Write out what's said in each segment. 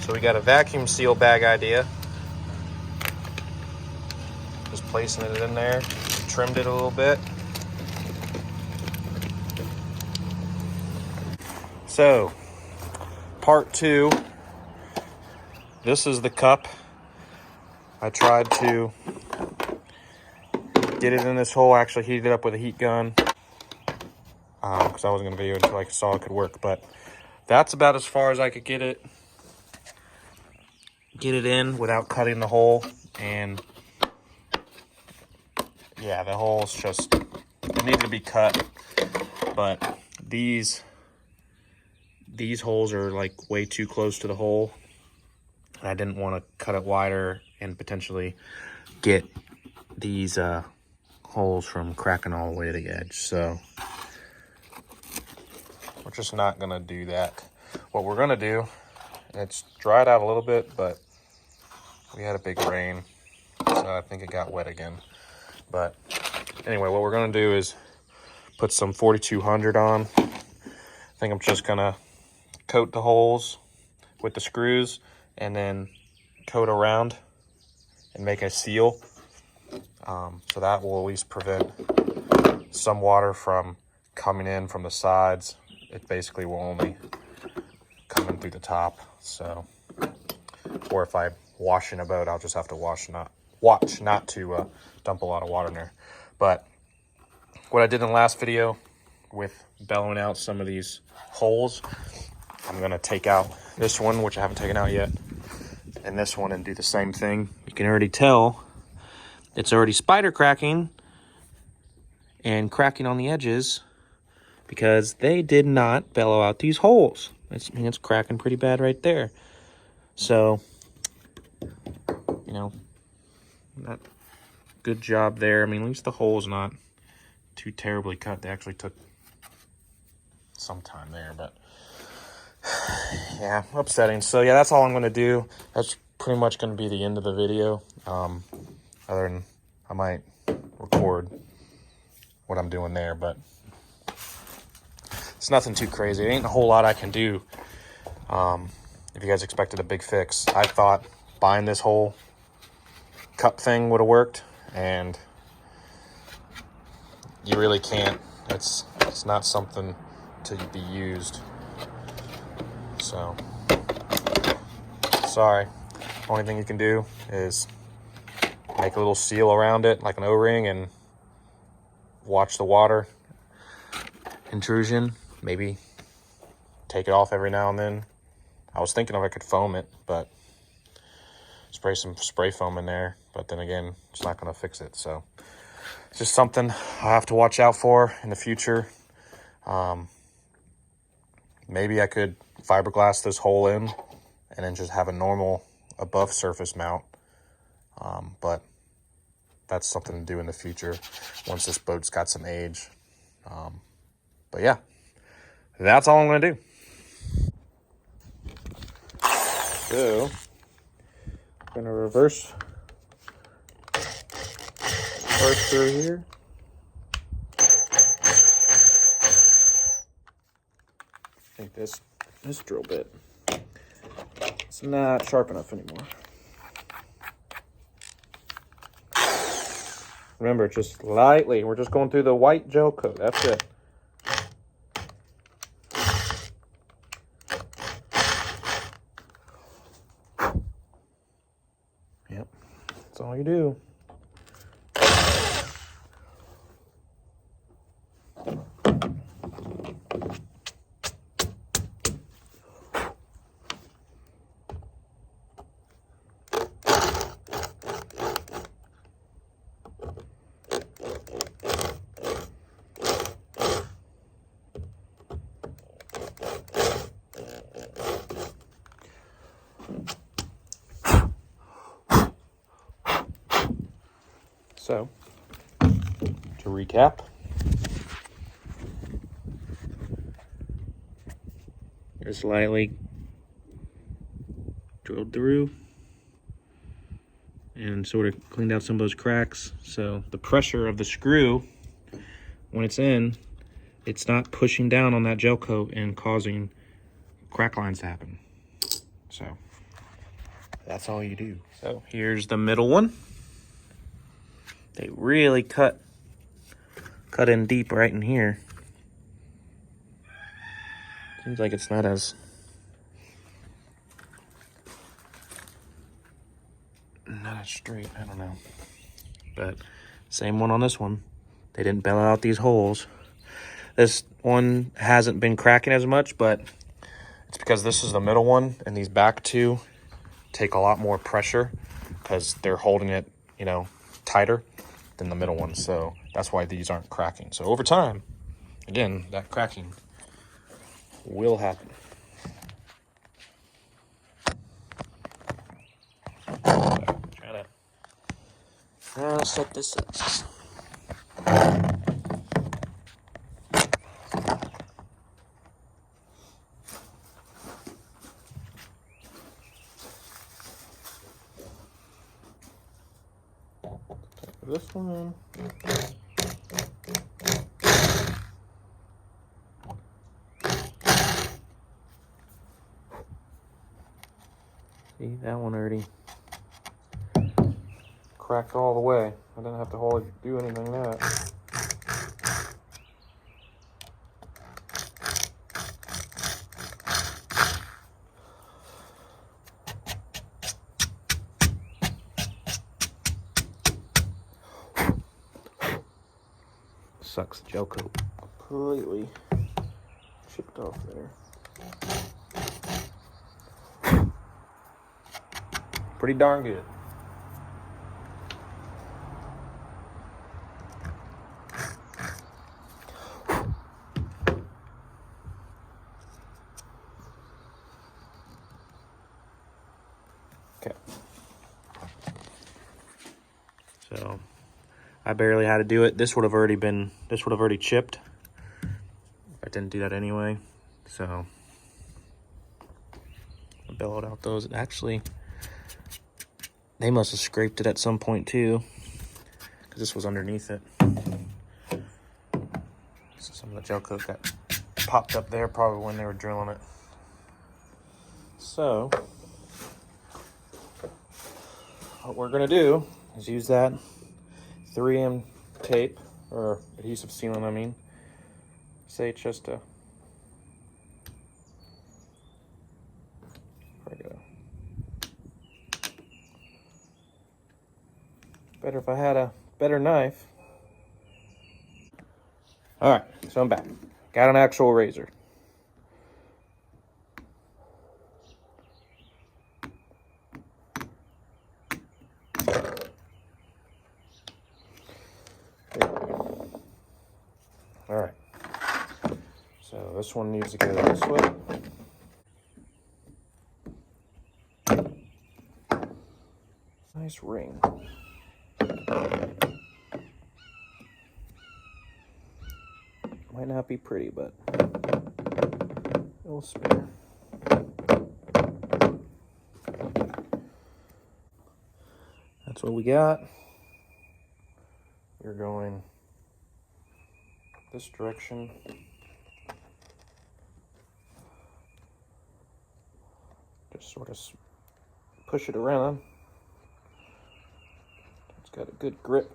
So we got a vacuum seal bag idea. Just placing it in there, trimmed it a little bit. So, part 2. This is the cup. I tried to get it in this hole, actually heated it up with a heat gun. Because I wasn't going to video until I saw it could work. But that's about as far as I could get it in without cutting the hole. And yeah, the hole's just, it needed to be cut. But these holes are like way too close to the hole. And I didn't want to cut it wider and potentially get these holes from cracking all the way to the edge. So we're just not gonna do that. What we're gonna do, it's dried out a little bit, but we had a big rain, so I think it got wet again. But anyway, what we're gonna do is put some 4200 on. I think I'm just gonna coat the holes with the screws and then coat around and make a seal. So that will at least prevent some water from coming in from the sides. It basically will only come in through the top. So, or if I wash in a boat, I'll just have to watch not to dump a lot of water in there. But what I did in the last video with bellowing out some of these holes, I'm gonna take out this one, which I haven't taken out yet, and this one, and do the same thing. You can already tell it's already spider cracking and cracking on the edges because they did not bellow out these holes. It's cracking pretty bad right there. So, you know, not good job there. I mean, at least the hole's not too terribly cut. They actually took some time there, but yeah, upsetting. So yeah, that's all I'm going to do. That's pretty much going to be the end of the video. Other than I might record what I'm doing there, but it's nothing too crazy. It ain't a whole lot I can do. If you guys expected a big fix, I thought buying this whole cup thing would have worked, and you really can't. It's not something to be used. So, sorry. Only thing you can do is make a little seal around it, like an O-ring, and watch the water intrusion. Maybe take it off every now and then. I was thinking if I could foam it, but spray some spray foam in there. But then again, it's not going to fix it. So it's just something I have to watch out for in the future. Maybe I could fiberglass this hole in and then just have a normal above surface mount. But that's something to do in the future once this boat's got some age. But yeah, that's all I'm going to do. So, I'm going to reverse through here. I think this drill bit, it's not sharp enough anymore. Remember, just lightly. We're just going through the white gel coat. That's it. Yep. That's all you do. So, to recap, just lightly drilled through and sort of cleaned out some of those cracks. So the pressure of the screw, when it's in, it's not pushing down on that gel coat and causing crack lines to happen. So That's all you do. So here's the middle one. They really cut in deep right in here. Seems like it's not as straight. I don't know. But same one on this one. They didn't bellow out these holes. This one hasn't been cracking as much, but it's because this is the middle one, and these back two take a lot more pressure because they're holding it, you know, tighter than the middle one. So that's why these aren't cracking. So over time, again, that cracking will happen. Try to set this up. This one. See, that one already cracked all the way. I didn't have to do anything to that. Sucks, the gel coat completely chipped off there. Pretty darn good. Okay. So I barely had to do it. This would have already chipped. I didn't do that anyway. So I bellowed out those. Actually, they must have scraped it at some point too, because this was underneath it. So some of the gel coat got popped up there probably when they were drilling it. So what we're gonna do is use that 3M tape, or adhesive sealant, I mean. Say just to better if I had a better knife. All right, so I'm back. Got an actual razor. All right, so this one needs to go this way. Nice ring. Might not be pretty, but it'll spare. That's what we got. We're going this direction. Just sort of push it around. It's got a good grip.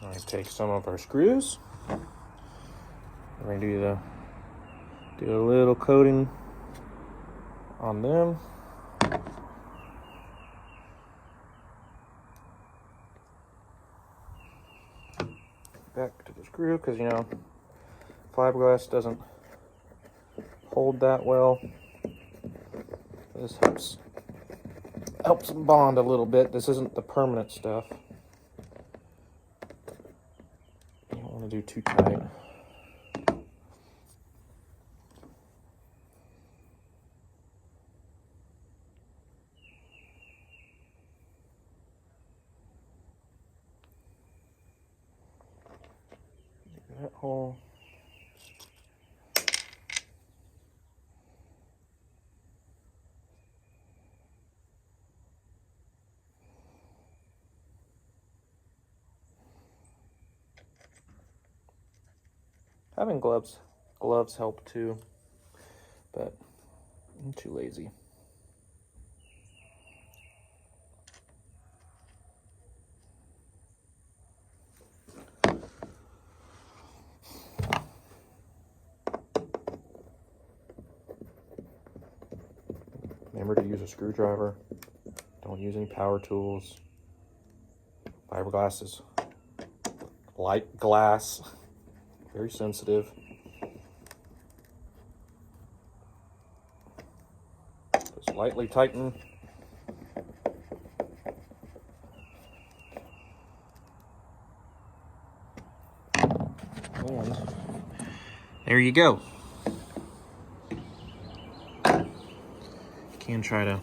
I'm going to take some of our screws. We're going to do a little coating on them. Back to the screw, because you know fiberglass doesn't hold that well. This helps them bond a little bit. This isn't the permanent stuff. You don't want to do too tight. That hole. Having gloves help too, but I'm too lazy. Remember to use a screwdriver. Don't use any power tools. Fiberglass is light glass, very sensitive. Just lightly tighten. And there you go. Can try to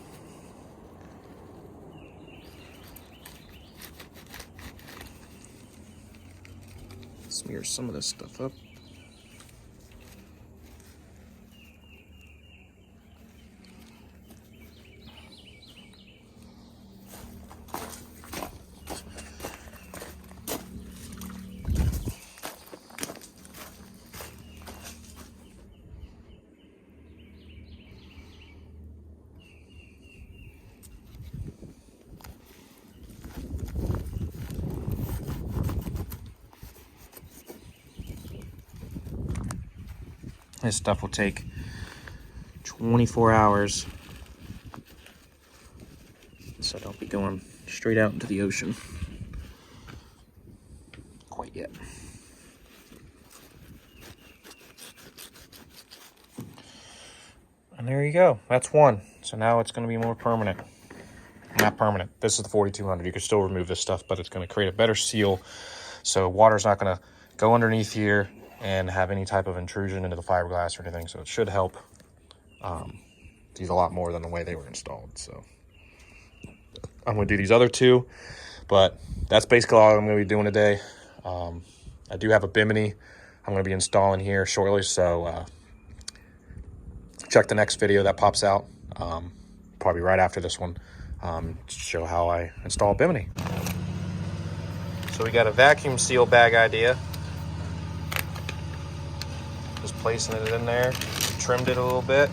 smear some of this stuff up. This stuff will take 24 hours. So don't be going straight out into the ocean quite yet. And there you go. That's one. So now it's going to be more permanent. Not permanent. This is the 4200. You can still remove this stuff, but it's going to create a better seal. So water's not going to go underneath here and have any type of intrusion into the fiberglass or anything. So it should help these a lot more than the way they were installed. So I'm going to do these other two, but that's basically all I'm going to be doing today. I do have a bimini I'm going to be installing here shortly. So check the next video that pops out, probably right after this one, to show how I install bimini. So we got a vacuum seal bag idea. Just placing it in there, trimmed it a little bit.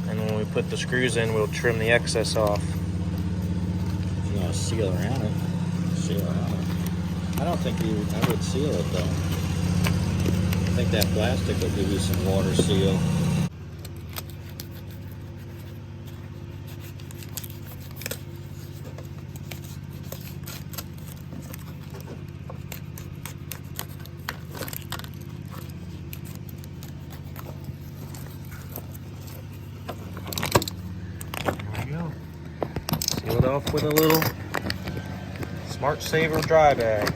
And when we put the screws in, we'll trim the excess off. If you want to seal around it, seal around it. I don't think I would seal it though. I think that plastic will give you some water seal. Seal it off with a little Smart Saver dry bag.